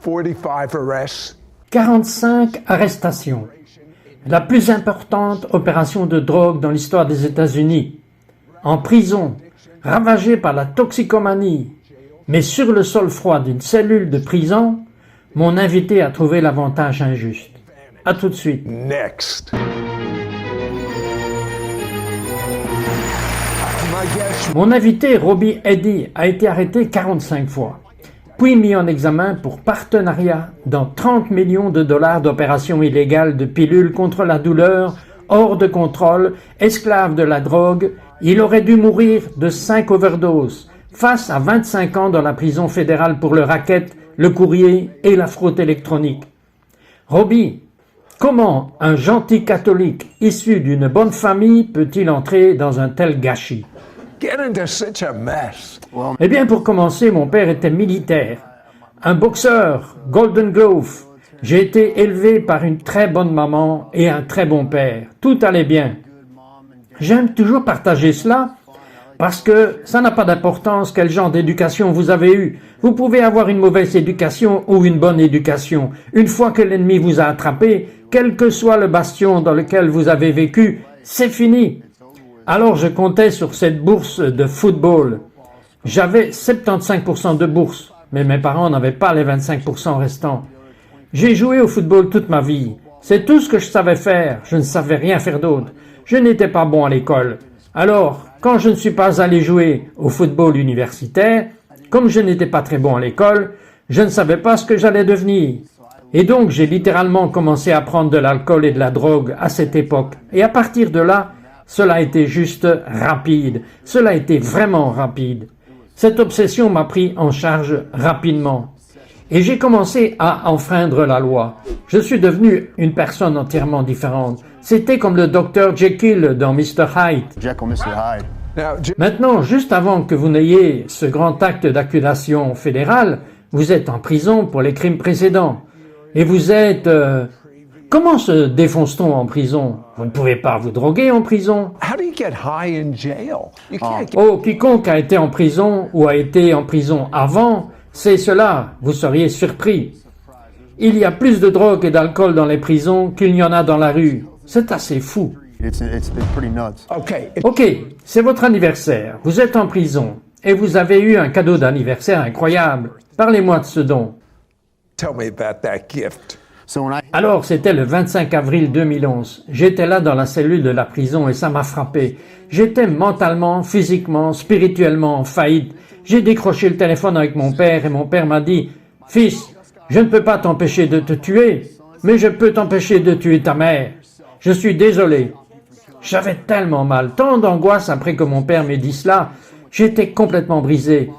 45 arrests. 45 arrestations. La plus importante opération de drogue dans l'histoire des États-Unis. En prison, ravagé par la toxicomanie, mais sur le sol froid d'une cellule de prison, mon invité a trouvé l'avantage injuste. À tout de suite. Next. Mon invité, Robbie Eddy, a été arrêté 45 fois, puis mis en examen pour partenariat dans 30 millions de dollars d'opérations illégales de pilules contre la douleur, hors de contrôle, esclave de la drogue. Il aurait dû mourir de 5 overdoses, face à 25 ans dans la prison fédérale pour le racket, le courrier et la fraude électronique. Robbie, comment un gentil catholique issu d'une bonne famille peut-il entrer dans un tel gâchis? Get into such a mess. Eh bien, pour commencer, mon père était militaire, un boxeur, Golden Glove. J'ai été élevé par une très bonne maman et un très bon père. Tout allait bien. J'aime toujours partager cela parce que ça n'a pas d'importance quel genre d'éducation vous avez eu. Vous pouvez avoir une mauvaise éducation ou une bonne éducation. Une fois que l'ennemi vous a attrapé, quel que soit le bastion dans lequel vous avez vécu, c'est fini. Alors je comptais sur cette bourse de football. J'avais 75% de bourse, mais mes parents n'avaient pas les 25% restants. J'ai joué au football toute ma vie. C'est tout ce que je savais faire. Je ne savais rien faire d'autre. Je n'étais pas bon à l'école. Alors, quand je ne suis pas allé jouer au football universitaire, comme je n'étais pas très bon à l'école, je ne savais pas ce que j'allais devenir. Et donc, j'ai littéralement commencé à prendre de l'alcool et de la drogue à cette époque. Et à partir de là, cela a été juste rapide. Cela a été vraiment rapide. Cette obsession m'a pris en charge rapidement. Et j'ai commencé à enfreindre la loi. Je suis devenu une personne entièrement différente. C'était comme le Dr Jekyll dans Mr Hyde. Maintenant, juste avant que vous n'ayez ce grand acte d'accusation fédérale, vous êtes en prison pour les crimes précédents. Et vous êtes... Comment se défonce-t-on en prison? Vous ne pouvez pas vous droguer en prison. How do you get high in jail? You can't get... Oh, quiconque a été en prison ou a été en prison avant, c'est cela, vous seriez surpris. Il y a plus de drogue et d'alcool dans les prisons qu'il n'y en a dans la rue. C'est assez fou. Okay. Ok, c'est votre anniversaire, vous êtes en prison et vous avez eu un cadeau d'anniversaire incroyable. Parlez-moi de ce don. Tell me about that gift. Alors, c'était le 25 avril 2011. J'étais là dans la cellule de la prison et ça m'a frappé. J'étais mentalement, physiquement, spirituellement en faillite. J'ai décroché le téléphone avec mon père et mon père m'a dit « Fils, je ne peux pas t'empêcher de te tuer, mais je peux t'empêcher de tuer ta mère. Je suis désolé. » J'avais tellement mal, tant d'angoisse après que mon père m'ait dit cela. J'étais complètement brisé.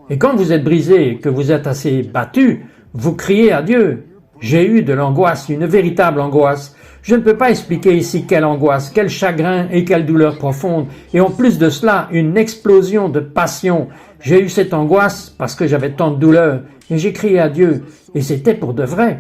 Et quand vous êtes brisé et que vous êtes assez battu, vous criez à Dieu. J'ai eu de l'angoisse, une véritable angoisse. Je ne peux pas expliquer ici quelle angoisse, quel chagrin et quelle douleur profonde. Et en plus de cela, une explosion de passion. J'ai eu cette angoisse parce que j'avais tant de douleur. Et j'ai crié à Dieu. Et c'était pour de vrai.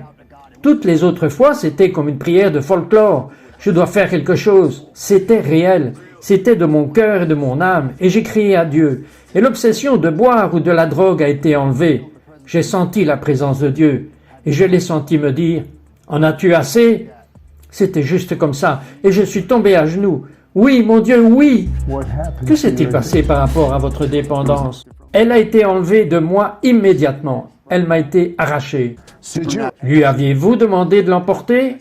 Toutes les autres fois, c'était comme une prière de folklore. Je dois faire quelque chose. C'était réel. C'était de mon cœur et de mon âme. Et j'ai crié à Dieu. Et l'obsession de boire ou de la drogue a été enlevée. J'ai senti la présence de Dieu. Et je l'ai senti me dire « En as-tu assez ?» C'était juste comme ça. Et je suis tombé à genoux. « Oui, mon Dieu, oui !» Que s'est-il passé par rapport à votre dépendance? Elle a été enlevée de moi immédiatement. Elle m'a été arrachée. Lui aviez-vous demandé de l'emporter?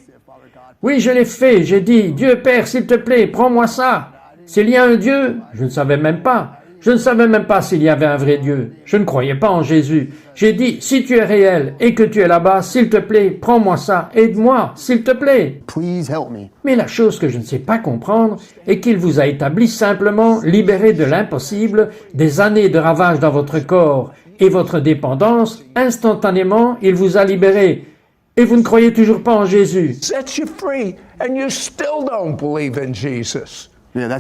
Oui, je l'ai fait. J'ai dit « Dieu Père, s'il te plaît, prends-moi ça. » S'il y a un Dieu, je ne savais même pas. Je ne savais même pas s'il y avait un vrai Dieu. Je ne croyais pas en Jésus. J'ai dit, si tu es réel et que tu es là-bas, s'il te plaît, prends-moi ça, aide-moi, s'il te plaît. Mais la chose que je ne sais pas comprendre est qu'il vous a établi simplement libéré de l'impossible, des années de ravages dans votre corps et votre dépendance. Instantanément, il vous a libéré. Et vous ne croyez toujours pas en Jésus. Sets you free and you still don't believe in Jesus.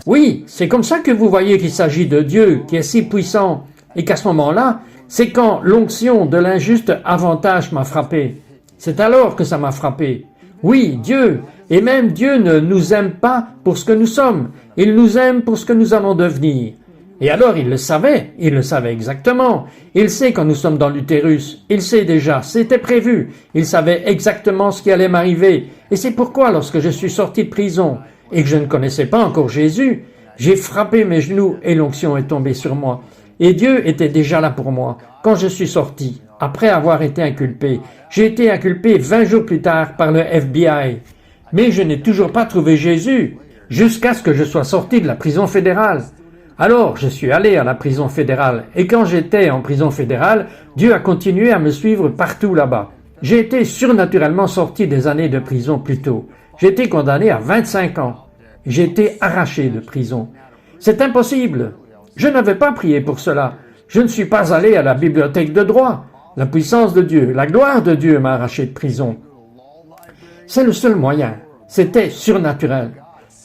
Oui, c'est comme ça que vous voyez qu'il s'agit de Dieu, qui est si puissant, et qu'à ce moment-là, c'est quand l'onction de l'injuste avantage m'a frappé. C'est alors que ça m'a frappé. Oui, Dieu, et même Dieu ne nous aime pas pour ce que nous sommes, il nous aime pour ce que nous allons devenir. Et alors il le savait exactement. Il sait quand nous sommes dans l'utérus, il sait déjà, c'était prévu, il savait exactement ce qui allait m'arriver. Et c'est pourquoi lorsque je suis sorti de prison et que je ne connaissais pas encore Jésus, j'ai frappé mes genoux et l'onction est tombée sur moi. Et Dieu était déjà là pour moi. Quand je suis sorti, après avoir été inculpé, j'ai été inculpé 20 jours plus tard par le FBI. Mais je n'ai toujours pas trouvé Jésus, jusqu'à ce que je sois sorti de la prison fédérale. Alors, je suis allé à la prison fédérale, et quand j'étais en prison fédérale, Dieu a continué à me suivre partout là-bas. J'ai été surnaturellement sorti des années de prison plus tôt. J'ai été condamné à 25 ans. J'ai été arraché de prison. C'est impossible. Je n'avais pas prié pour cela. Je ne suis pas allé à la bibliothèque de droit. La puissance de Dieu, la gloire de Dieu m'a arraché de prison. C'est le seul moyen. C'était surnaturel.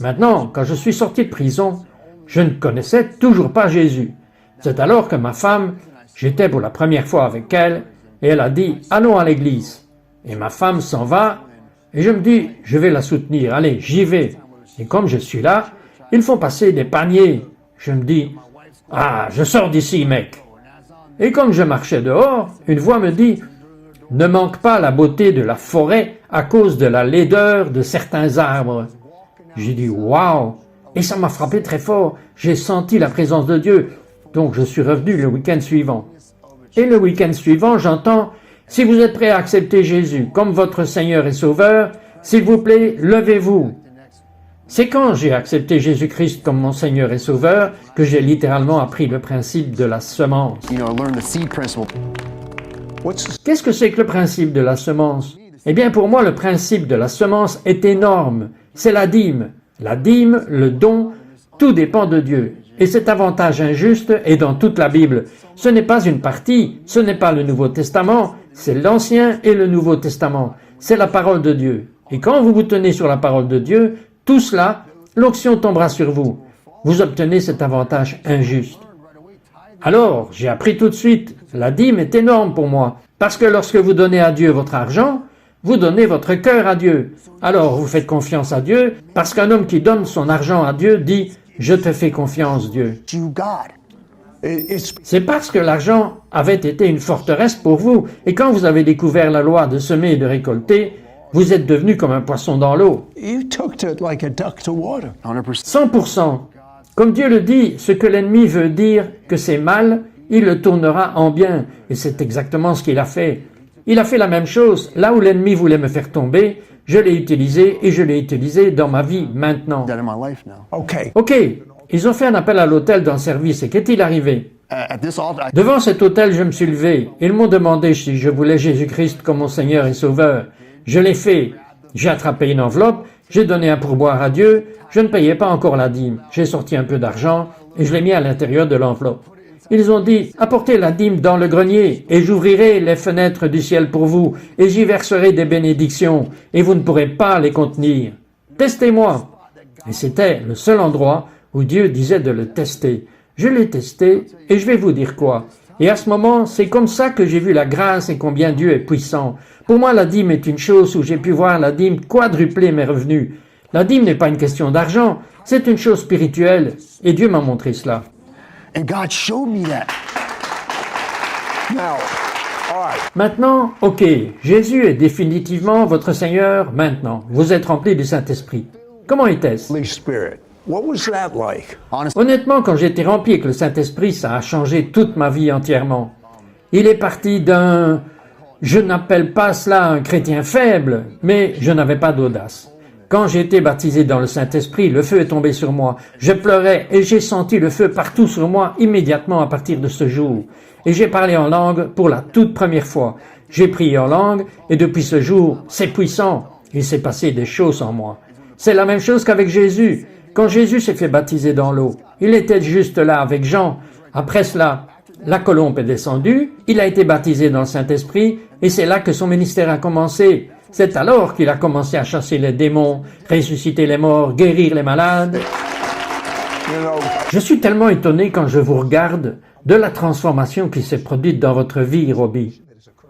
Maintenant, quand je suis sorti de prison, je ne connaissais toujours pas Jésus. C'est alors que ma femme, j'étais pour la première fois avec elle, et elle a dit « Allons à l'église ». Et ma femme s'en va, et je me dis « Je vais la soutenir, allez, j'y vais ». Et comme je suis là, ils font passer des paniers. Je me dis « Ah, je sors d'ici, mec ». Et comme je marchais dehors, une voix me dit « Ne manque pas la beauté de la forêt à cause de la laideur de certains arbres ». J'ai dit « Waouh !» Et ça m'a frappé très fort. J'ai senti la présence de Dieu. Donc je suis revenu le week-end suivant. Et le week-end suivant, j'entends « Si vous êtes prêt à accepter Jésus comme votre Seigneur et Sauveur, s'il vous plaît, levez-vous ». C'est quand j'ai accepté Jésus-Christ comme mon Seigneur et Sauveur que j'ai littéralement appris le principe de la semence. Qu'est-ce que c'est que le principe de la semence? Eh bien, pour moi, le principe de la semence est énorme. C'est la dîme. La dîme, le don, tout dépend de Dieu. Et cet avantage injuste est dans toute la Bible. Ce n'est pas une partie, ce n'est pas le Nouveau Testament, c'est l'Ancien et le Nouveau Testament. C'est la parole de Dieu. Et quand vous vous tenez sur la parole de Dieu, tout cela, l'onction tombera sur vous. Vous obtenez cet avantage injuste. Alors, j'ai appris tout de suite, la dîme est énorme pour moi, parce que lorsque vous donnez à Dieu votre argent, vous donnez votre cœur à Dieu. Alors, vous faites confiance à Dieu, parce qu'un homme qui donne son argent à Dieu dit « Je te fais confiance, Dieu ». C'est parce que l'argent avait été une forteresse pour vous, et quand vous avez découvert la loi de semer et de récolter, vous êtes devenu comme un poisson dans l'eau. 100%. Comme Dieu le dit, ce que l'ennemi veut dire que c'est mal, il le tournera en bien. Et c'est exactement ce qu'il a fait. Il a fait la même chose. Là où l'ennemi voulait me faire tomber, je l'ai utilisé et je l'ai utilisé dans ma vie maintenant. Ok, ils ont fait un appel à l'hôtel dans le service. Et qu'est-il arrivé? Devant cet hôtel, je me suis levé. Ils m'ont demandé si je voulais Jésus-Christ comme mon Seigneur et Sauveur. Je l'ai fait. J'ai attrapé une enveloppe, j'ai donné un pourboire à Dieu, je ne payais pas encore la dîme. J'ai sorti un peu d'argent et je l'ai mis à l'intérieur de l'enveloppe. Ils ont dit, apportez la dîme dans le grenier et j'ouvrirai les fenêtres du ciel pour vous et j'y verserai des bénédictions et vous ne pourrez pas les contenir. Testez-moi. Et c'était le seul endroit où Dieu disait de le tester. Je l'ai testé et je vais vous dire quoi. Et à ce moment, c'est comme ça que j'ai vu la grâce et combien Dieu est puissant. Pour moi, la dîme est une chose où j'ai pu voir la dîme quadrupler mes revenus. La dîme n'est pas une question d'argent, c'est une chose spirituelle. Et Dieu m'a montré cela. Maintenant, ok, Jésus est définitivement votre Seigneur maintenant. Vous êtes rempli du Saint-Esprit. Comment était-ce? Honnêtement, quand j'ai été rempli avec le Saint-Esprit, ça a changé toute ma vie entièrement. Il est parti d'un... Je n'appelle pas cela un chrétien faible, mais je n'avais pas d'audace. Quand j'ai été baptisé dans le Saint-Esprit, le feu est tombé sur moi. Je pleurais et j'ai senti le feu partout sur moi immédiatement à partir de ce jour. Et j'ai parlé en langue pour la toute première fois. J'ai prié en langue et depuis ce jour, c'est puissant. Il s'est passé des choses en moi. C'est la même chose qu'avec Jésus. Quand Jésus s'est fait baptiser dans l'eau, il était juste là avec Jean. Après cela, la colombe est descendue, il a été baptisé dans le Saint-Esprit et c'est là que son ministère a commencé. C'est alors qu'il a commencé à chasser les démons, ressusciter les morts, guérir les malades. Je suis tellement étonné quand je vous regarde de la transformation qui s'est produite dans votre vie, Robbie.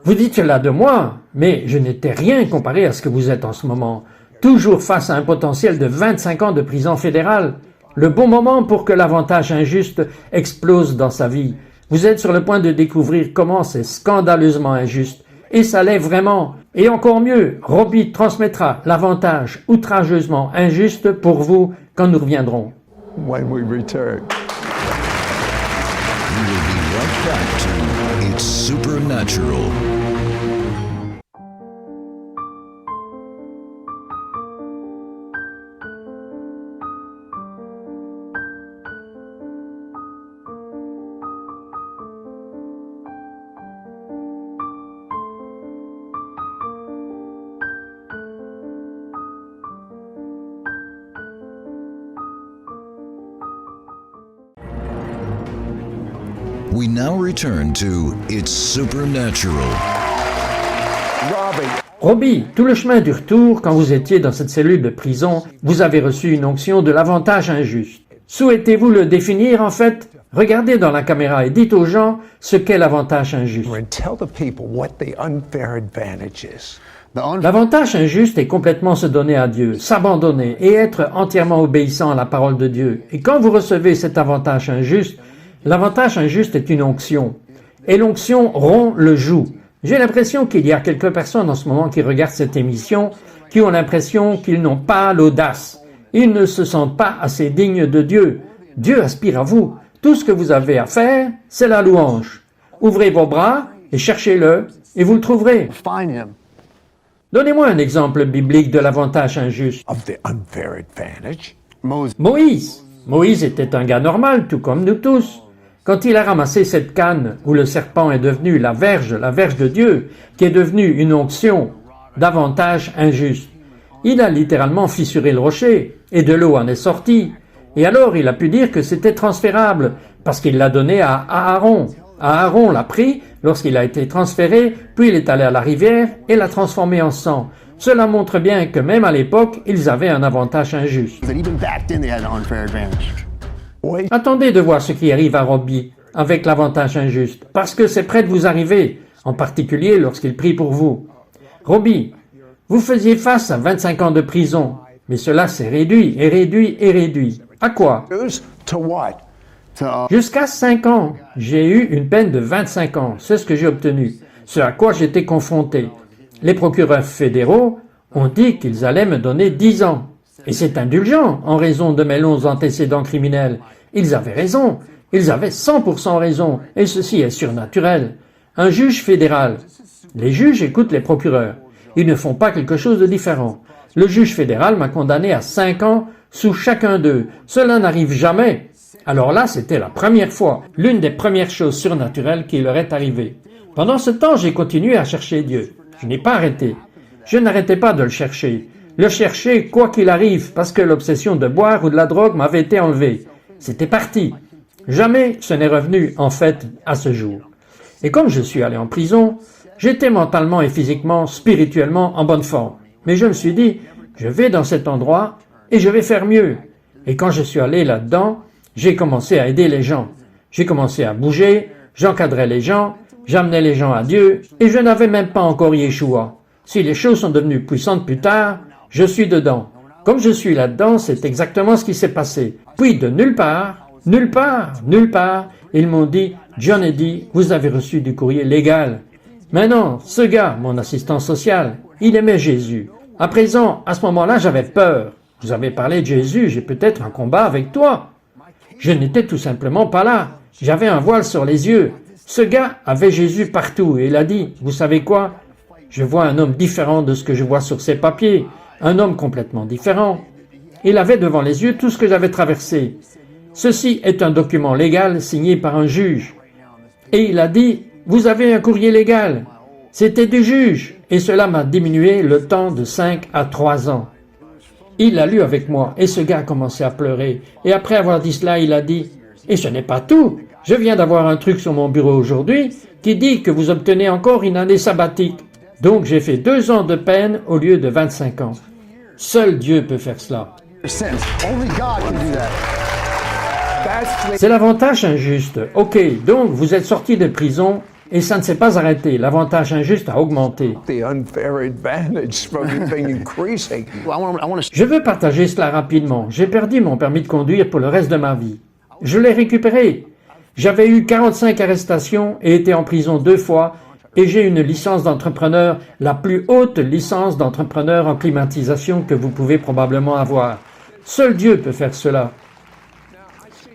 Vous dites cela de moi, mais je n'étais rien comparé à ce que vous êtes en ce moment. Toujours face à un potentiel de 25 ans de prison fédérale. Le bon moment pour que l'avantage injuste explose dans sa vie. Vous êtes sur le point de découvrir comment c'est scandaleusement injuste. Et ça l'est vraiment. Et encore mieux, Robbie transmettra l'avantage outrageusement injuste pour vous quand nous reviendrons. When we return. We will be right back to It's Supernatural. We now return to It's Supernatural. Robbie, Robbie, tout le chemin du retour, quand vous étiez dans cette cellule de prison, vous avez reçu une onction de l'avantage injuste. Souhaitez-vous le définir en fait? Regardez dans la caméra et dites aux gens ce qu'est l'avantage injuste. and tell the people what the unfair advantage is. L'avantage injuste est complètement se donner à Dieu, s'abandonner et être entièrement obéissant à la parole de Dieu. Et quand vous recevez cet avantage injuste, l'avantage injuste est une onction. Et l'onction rompt le joug. J'ai l'impression qu'il y a quelques personnes en ce moment qui regardent cette émission qui ont l'impression qu'ils n'ont pas l'audace. Ils ne se sentent pas assez dignes de Dieu. Dieu aspire à vous. Tout ce que vous avez à faire, c'est la louange. Ouvrez vos bras et cherchez-le et vous le trouverez. Find him. Donnez-moi un exemple biblique de l'avantage injuste. Of the unfair advantage. Moses. Moïse était un gars normal, tout comme nous tous. Quand il a ramassé cette canne où le serpent est devenu la verge de Dieu, qui est devenue une onction d'avantage injuste, il a littéralement fissuré le rocher et de l'eau en est sortie. Et alors il a pu dire que c'était transférable parce qu'il l'a donné à Aaron. Aaron l'a pris lorsqu'il a été transféré, puis il est allé à la rivière et l'a transformé en sang. Cela montre bien que même à l'époque, ils avaient un avantage injuste. That even back then they had an unfair advantage. Wait, Attendez de voir ce qui arrive à Robbie avec l'avantage injuste, parce que c'est près de vous arriver, en particulier lorsqu'il prie pour vous. Robbie, vous faisiez face à 25 ans de prison, mais cela s'est réduit et réduit et réduit. À quoi? to what? So, Jusqu'à 5 ans, j'ai eu une peine de 25 ans. C'est ce que j'ai obtenu. Ce à quoi j'étais confronté. Les procureurs fédéraux ont dit qu'ils allaient me donner 10 ans. Et c'est indulgent en raison de mes longs antécédents criminels. Ils avaient raison. Ils avaient 100% raison. Et ceci est surnaturel. Un juge fédéral. Les juges écoutent les procureurs. Ils ne font pas quelque chose de différent. Le juge fédéral m'a condamné à 5 ans sous chacun d'eux. Cela n'arrive jamais. Alors là, c'était la première fois, l'une des premières choses surnaturelles qui leur est arrivée. Pendant ce temps, j'ai continué à chercher Dieu. Je n'ai pas arrêté. Je n'arrêtais pas de le chercher. Le chercher quoi qu'il arrive, parce que l'obsession de boire ou de la drogue m'avait été enlevée. C'était parti. Jamais ce n'est revenu, en fait, à ce jour. Et comme je suis allé en prison, j'étais mentalement et physiquement, spirituellement en bonne forme. Mais je me suis dit, je vais dans cet endroit et je vais faire mieux. Et quand je suis allé là-dedans, j'ai commencé à aider les gens. J'ai commencé à bouger, j'encadrais les gens, j'amenais les gens à Dieu, et je n'avais même pas encore Yeshua. Si les choses sont devenues puissantes plus tard, je suis dedans. Comme je suis là-dedans, c'est exactement ce qui s'est passé. Puis de nulle part, ils m'ont dit, John Eddy, vous avez reçu du courrier légal. Maintenant, ce gars, mon assistant social, il aimait Jésus. À présent, à ce moment-là, j'avais peur. Vous avez parlé de Jésus, j'ai peut-être un combat avec toi. Je n'étais tout simplement pas là. J'avais un voile sur les yeux. Ce gars avait Jésus partout et il a dit, vous savez quoi? Je vois un homme différent de ce que je vois sur ces papiers. Un homme complètement différent. Il avait devant les yeux tout ce que j'avais traversé. Ceci est un document légal signé par un juge. Et il a dit, vous avez un courrier légal. C'était du juge. Et cela m'a diminué le temps de 5 à 3 ans. Il l'a lu avec moi, et ce gars a commencé à pleurer. Et après avoir dit cela, il a dit, « Et ce n'est pas tout. Je viens d'avoir un truc sur mon bureau aujourd'hui qui dit que vous obtenez encore une année sabbatique. Donc j'ai fait 2 ans de peine au lieu de 25 ans. Seul Dieu peut faire cela. sins. Only God can do that. That's the C'est l'avantage injuste. Ok, donc vous êtes sorti de prison Et ça ne s'est pas arrêté. L'avantage injuste a augmenté. The unfair advantage from it being increasing. Well, I want to. Je veux partager cela rapidement. J'ai perdu mon permis de conduire pour le reste de ma vie. Je l'ai récupéré. J'avais eu 45 arrestations et été en prison 2 fois et j'ai une licence d'entrepreneur, la plus haute licence d'entrepreneur en climatisation que vous pouvez probablement avoir. Seul Dieu peut faire cela.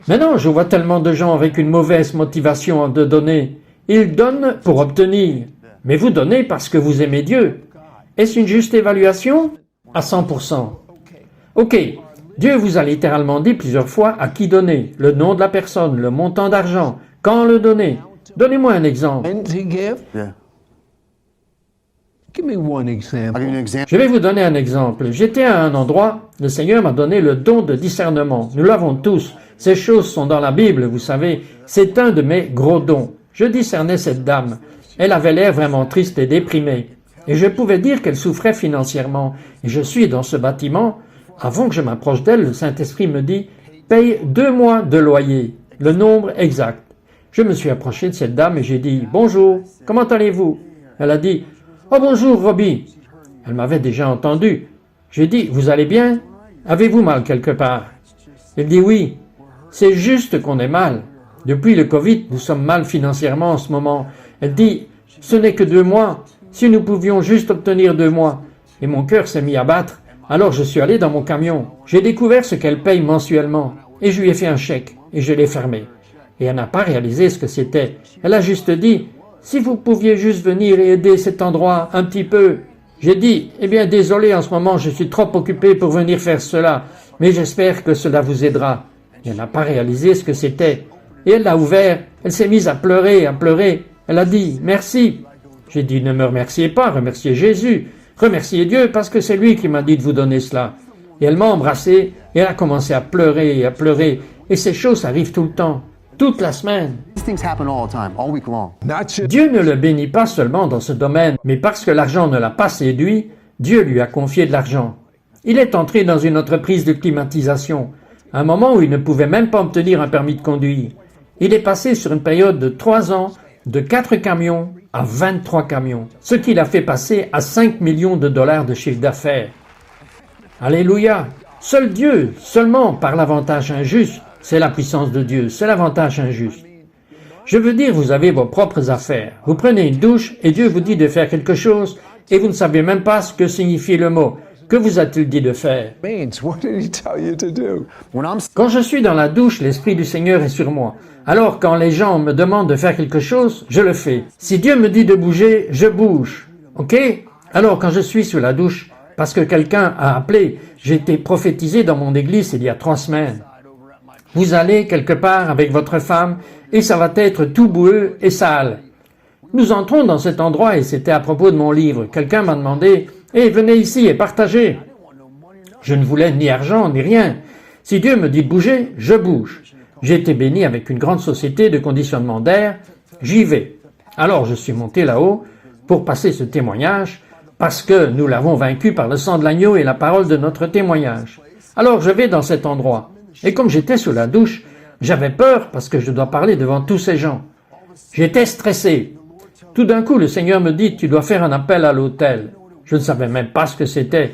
Maintenant, je vois tellement de gens avec une mauvaise motivation de donner. Ils donnent pour obtenir. Mais vous donnez parce que vous aimez Dieu. Est-ce une juste évaluation? À 100%. Ok, Dieu vous a littéralement dit plusieurs fois à qui donner, le nom de la personne, le montant d'argent, quand le donner. Donnez-moi un exemple. And to give? Yeah. Give me one I'll example. give you an example. Je vais vous donner un exemple. J'étais à un endroit, le Seigneur m'a donné le don de discernement. Nous l'avons tous. Ces choses sont dans la Bible, vous savez. C'est un de mes gros dons. Je discernais cette dame. Elle avait l'air vraiment triste et déprimée. Et je pouvais dire qu'elle souffrait financièrement. Et je suis dans ce bâtiment. Avant que je m'approche d'elle, le Saint-Esprit me dit « Paye 2 mois de loyer, le nombre exact. » Je me suis approché de cette dame et j'ai dit « Bonjour, comment allez-vous » Elle a dit « Oh bonjour, Robbie. » Elle m'avait déjà entendu. J'ai dit « Vous allez bien? Avez-vous mal quelque part ?» Elle dit « Oui, c'est juste qu'on est mal. Depuis le Covid, nous sommes mal financièrement en ce moment. » Elle dit « Ce n'est que 2 mois. Si nous pouvions juste obtenir 2 mois. » Et mon cœur s'est mis à battre. Alors je suis allé dans mon camion. J'ai découvert ce qu'elle paye mensuellement. Et je lui ai fait un chèque. Et je l'ai fermé. Et elle n'a pas réalisé ce que c'était. Elle a juste dit « Si vous pouviez juste venir et aider cet endroit un petit peu. » J'ai dit « Eh bien, désolé, en ce moment, je suis trop occupé pour venir faire cela. Mais j'espère que cela vous aidera. » Et elle n'a pas réalisé ce que c'était. Et elle l'a ouvert. Elle s'est mise à pleurer, à pleurer. Elle a dit « Merci. » J'ai dit « Ne me remerciez pas, remerciez Jésus. Remerciez Dieu parce que c'est lui qui m'a dit de vous donner cela. » Et elle m'a embrassé et elle a commencé à pleurer et à pleurer. Et ces choses arrivent tout le temps, toute la semaine. These things happen all the time, all week long. Not just Dieu ne le bénit pas seulement dans ce domaine, mais parce que l'argent ne l'a pas séduit, Dieu lui a confié de l'argent. Il est entré dans une entreprise de climatisation, à un moment où il ne pouvait même pas obtenir un permis de conduire. Il est passé sur une période de 3 ans de 4 camions à 23 camions, ce qui l'a fait passer à 5 millions de dollars de chiffre d'affaires. Alléluia! Seul Dieu, seulement par l'avantage injuste, c'est la puissance de Dieu, c'est l'avantage injuste. Je veux dire, vous avez vos propres affaires. Vous prenez une douche et Dieu vous dit de faire quelque chose et vous ne savez même pas ce que signifie le mot. Que vous a-t-il dit de faire? means. What did he tell you to do? When I'm Quand je suis dans la douche, l'Esprit du Seigneur est sur moi. Alors quand les gens me demandent de faire quelque chose, je le fais. Si Dieu me dit de bouger, je bouge. Ok? Alors quand je suis sous la douche, parce que quelqu'un a appelé, j'ai été prophétisé dans mon église il y a 3 semaines. Vous allez quelque part avec votre femme et ça va être tout boueux et sale. Nous entrons dans cet endroit et c'était à propos de mon livre. Quelqu'un m'a demandé « Hey, venez ici et partagez !» Je ne voulais ni argent ni rien. Si Dieu me dit de bouger, je bouge. J'ai été béni avec une grande société de conditionnement d'air. J'y vais. Alors je suis monté là-haut pour passer ce témoignage parce que nous l'avons vaincu par le sang de l'agneau et la parole de notre témoignage. Alors je vais dans cet endroit. Et comme j'étais sous la douche, j'avais peur parce que je dois parler devant tous ces gens. J'étais stressé. Tout d'un coup, le Seigneur me dit « Tu dois faire un appel à l'autel. » Je ne savais même pas ce que c'était.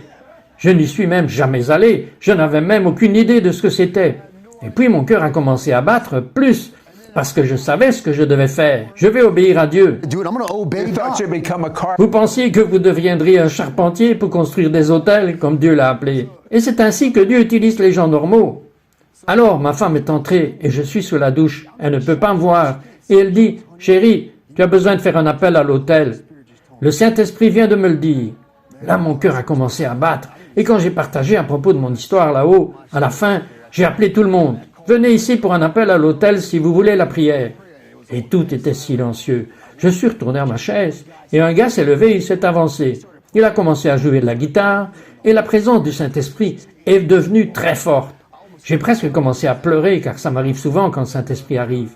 Je n'y suis même jamais allé. Je n'avais même aucune idée de ce que c'était. Et puis mon cœur a commencé à battre plus parce que je savais ce que je devais faire. Je vais obéir à Dieu. do it, I'm going to obey You thought God. you'd become a car. Vous pensiez que vous deviendriez un charpentier pour construire des hôtels comme Dieu l'a appelé. Et c'est ainsi que Dieu utilise les gens normaux. Alors ma femme est entrée et je suis sous la douche. Elle ne peut pas me voir. Et elle dit « Chérie, tu as besoin de faire un appel à l'autel. » Le Saint-Esprit vient de me le dire. Là, mon cœur a commencé à battre. Et quand j'ai partagé à propos de mon histoire là-haut, à la fin, j'ai appelé tout le monde. Venez ici pour un appel à l'autel si vous voulez la prière. Et tout était silencieux. Je suis retourné à ma chaise et un gars s'est levé et il s'est avancé. Il a commencé à jouer de la guitare et la présence du Saint-Esprit est devenue très forte. J'ai presque commencé à pleurer car ça m'arrive souvent quand le Saint-Esprit arrive.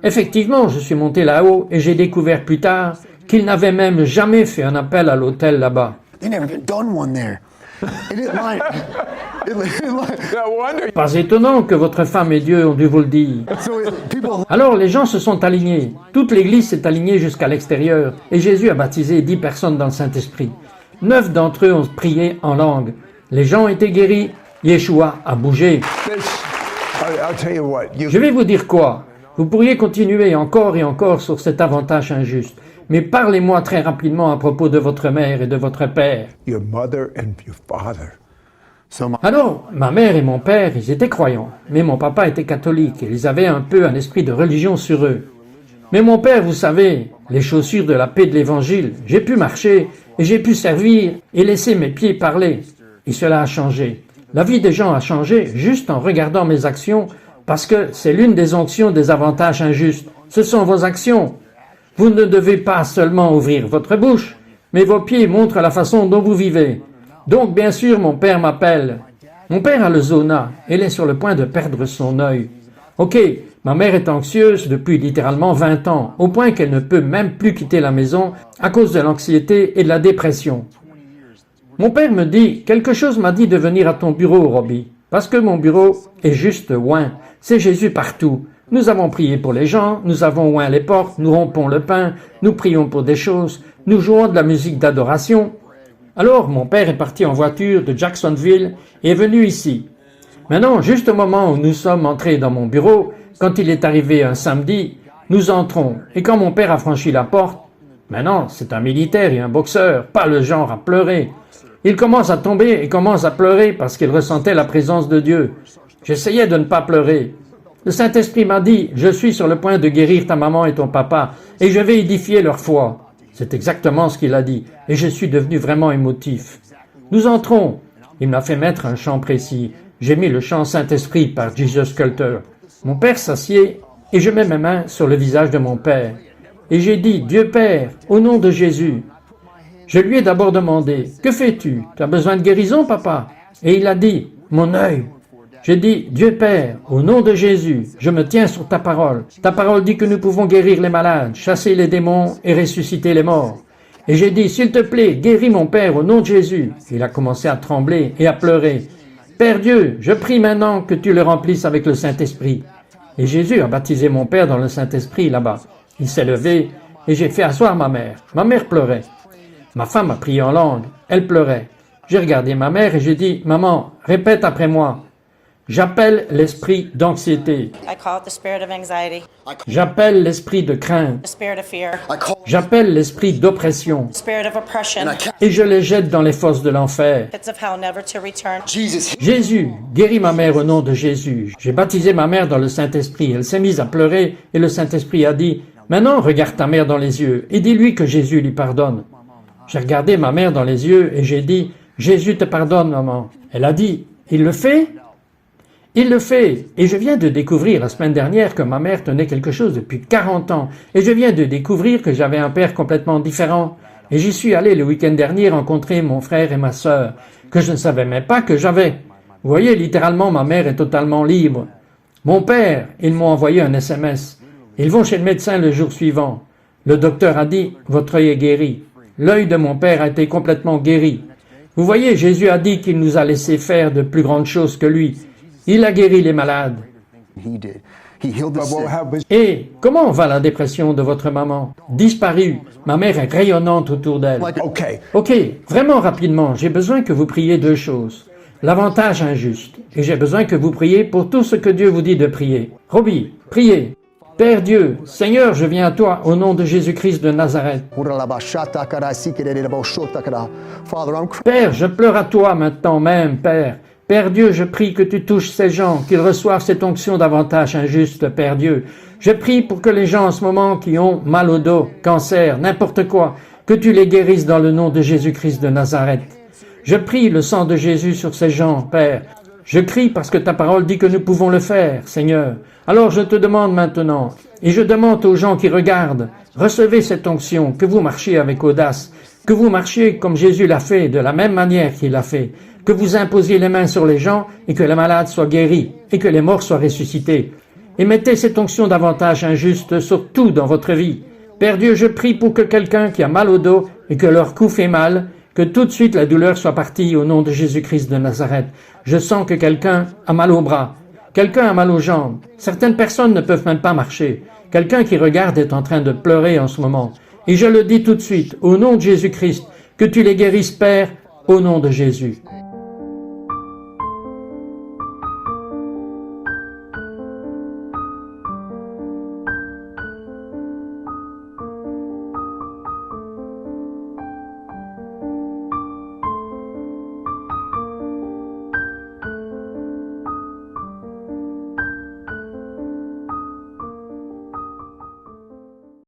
Effectivement, je suis monté là-haut et j'ai découvert plus tard qu'il n'avait même jamais fait un appel à l'autel là-bas. They never even done one there. It is mine. No wonder. Pas étonnant que votre femme et Dieu ont dû vous le dire. People, Alors les gens se sont alignés. Toute l'église s'est alignée jusqu'à l'extérieur. Et Jésus a baptisé 10 personnes dans le Saint-Esprit. 9 d'entre eux ont prié en langue. Les gens ont été guéris. Yeshua a bougé. I'll tell you what. Je vais vous dire quoi. Vous pourriez continuer encore et encore sur cet avantage injuste. Mais parlez-moi très rapidement à propos de votre mère et de votre père. Your mother and your father. so my, Alors, ma mère et mon père, ils étaient croyants. Mais mon papa était catholique et ils avaient un peu un esprit de religion sur eux. Mais mon père, vous savez, les chaussures de la paix de l'évangile, j'ai pu marcher et j'ai pu servir et laisser mes pieds parler. Et cela a changé. La vie des gens a changé juste en regardant mes actions parce que c'est l'une des onctions des avantages injustes. Ce sont vos actions. Vous ne devez pas seulement ouvrir votre bouche, mais vos pieds montrent la façon dont vous vivez. Donc, bien sûr, mon père m'appelle. Mon père a le zona. Elle est sur le point de perdre son œil. Ok, ma mère est anxieuse depuis littéralement 20 ans, au point qu'elle ne peut même plus quitter la maison à cause de l'anxiété et de la dépression. Mon père me dit, quelque chose m'a dit de venir à ton bureau, Robbie, parce que mon bureau est juste oint. C'est Jésus partout. Nous avons prié pour les gens, nous avons oint les portes, nous rompons le pain, nous prions pour des choses, nous jouons de la musique d'adoration. Alors, mon père est parti en voiture de Jacksonville et est venu ici. Maintenant, juste au moment où nous sommes entrés dans mon bureau, quand il est arrivé un samedi, nous entrons. Et quand mon père a franchi la porte, maintenant, c'est un militaire et un boxeur, pas le genre à pleurer. Il commence à tomber et commence à pleurer parce qu'il ressentait la présence de Dieu. J'essayais de ne pas pleurer. Le Saint-Esprit m'a dit, je suis sur le point de guérir ta maman et ton papa, et je vais édifier leur foi. C'est exactement ce qu'il a dit, et je suis devenu vraiment émotif. Nous entrons. Il m'a fait mettre un chant précis. J'ai mis le chant Saint-Esprit par Jesus Culter. Mon père s'assied, et je mets mes mains sur le visage de mon père. Et j'ai dit, Dieu Père, au nom de Jésus. Je lui ai d'abord demandé, que fais-tu? Tu as besoin de guérison, papa? Et il a dit, mon œil. J'ai dit, Dieu Père, au nom de Jésus, je me tiens sur ta parole. Ta parole dit que nous pouvons guérir les malades, chasser les démons et ressusciter les morts. Et j'ai dit, s'il te plaît, guéris mon Père au nom de Jésus. Il a commencé à trembler et à pleurer. Père Dieu, je prie maintenant que tu le remplisses avec le Saint-Esprit. Et Jésus a baptisé mon Père dans le Saint-Esprit là-bas. Il s'est levé et j'ai fait asseoir ma mère. Ma mère pleurait. Ma femme a prié en langue. Elle pleurait. J'ai regardé ma mère et j'ai dit, maman, répète après moi. J'appelle l'esprit d'anxiété. I call it the spirit of anxiety, J'appelle l'esprit de crainte. the spirit of fear, J'appelle l'esprit d'oppression. the spirit of oppression, Et je les jette dans les fosses de l'enfer. pits of hell never to return. Jésus, guéris ma mère au nom de Jésus. J'ai baptisé ma mère dans le Saint-Esprit. Elle s'est mise à pleurer et le Saint-Esprit a dit, maintenant regarde ta mère dans les yeux et dis-lui que Jésus lui pardonne. J'ai regardé ma mère dans les yeux et j'ai dit, Jésus te pardonne, maman. Elle a dit, il le fait? Il le fait. Et je viens de découvrir la semaine dernière que ma mère tenait quelque chose depuis 40 ans. Et je viens de découvrir que j'avais un père complètement différent. Et j'y suis allé le week-end dernier rencontrer mon frère et ma sœur, que je ne savais même pas que j'avais. Vous voyez, littéralement, ma mère est totalement libre. Mon père, ils m'ont envoyé un SMS. Ils vont chez le médecin le jour suivant. Le docteur a dit, votre œil est guéri. L'œil de mon père a été complètement guéri. Vous voyez, Jésus a dit qu'il nous a laissé faire de plus grandes choses que lui. Il a guéri les malades. He did. He healed the But sick. how was Et comment va la dépression de votre maman? Disparue. Ma mère est rayonnante autour d'elle. okay? Ok, vraiment rapidement, j'ai besoin que vous priez deux choses. L'avantage injuste. Et j'ai besoin que vous priez pour tout ce que Dieu vous dit de prier. Robbie, priez. Père Dieu, Seigneur, je viens à toi au nom de Jésus-Christ de Nazareth. Father, I'm Père, je pleure à toi maintenant même, Père. Père Dieu, je prie que tu touches ces gens, qu'ils reçoivent cette onction d'avantage injuste, Père Dieu. Je prie pour que les gens en ce moment qui ont mal au dos, cancer, n'importe quoi, que tu les guérisses dans le nom de Jésus-Christ de Nazareth. Je prie le sang de Jésus sur ces gens, Père. Je crie parce que ta parole dit que nous pouvons le faire, Seigneur. Alors je te demande maintenant, et je demande aux gens qui regardent, recevez cette onction, que vous marchiez avec audace, que vous marchiez comme Jésus l'a fait, de la même manière qu'il l'a fait, que vous imposiez les mains sur les gens et que les malades soient guéris et que les morts soient ressuscités. Et mettez cette onction d'avantage injuste sur tout dans votre vie. Père Dieu, je prie pour que quelqu'un qui a mal au dos et que leur cou fait mal, Que tout de suite la douleur soit partie au nom de Jésus-Christ de Nazareth. Je sens que quelqu'un a mal au bras. Quelqu'un a mal aux jambes. Certaines personnes ne peuvent même pas marcher. Quelqu'un qui regarde est en train de pleurer en ce moment. Et je le dis tout de suite, au nom de Jésus-Christ, que tu les guérisses, Père, au nom de Jésus.